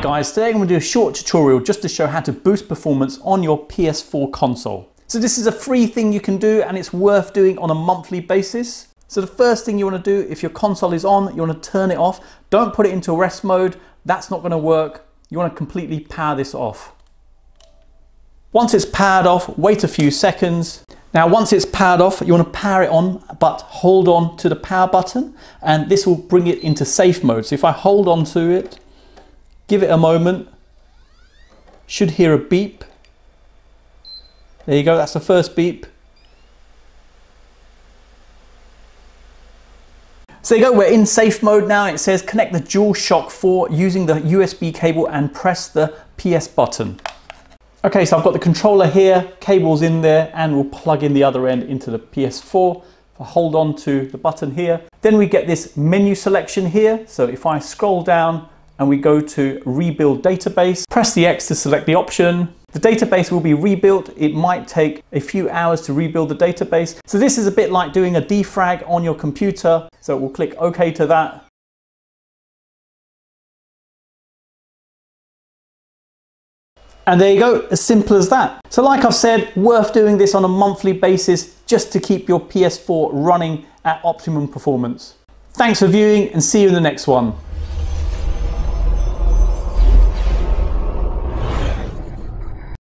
guys, today I'm going to do a short tutorial just to show how to boost performance on your PS4 console. So this is a free thing you can do and it's worth doing on a monthly basis. So the first thing you want to do, if your console is on, you want to turn it off. Don't put it into rest mode, that's not going to work. You want to completely power this off. Once it's powered off, wait a few seconds. Now once it's powered off, you want to power it on, but hold on to the power button and this will bring it into safe mode. So if I hold on to it, give it a moment, should hear a beep. There you go, that's the first beep. So there you go, we're in safe mode now. It says connect the DualShock 4 using the USB cable and press the PS button. Okay, so I've got the controller here, cable's in there, and we'll plug in the other end into the PS4. If I hold on to the button here, then we get this menu selection here. So if I scroll down and we go to rebuild database, press the X to select the option. The database will be rebuilt. It might take a few hours to rebuild the database. So this is a bit like doing a defrag on your computer. So we'll click OK to that. And there you go, as simple as that. So like I've said, worth doing this on a monthly basis just to keep your PS4 running at optimum performance. Thanks for viewing and see you in the next one.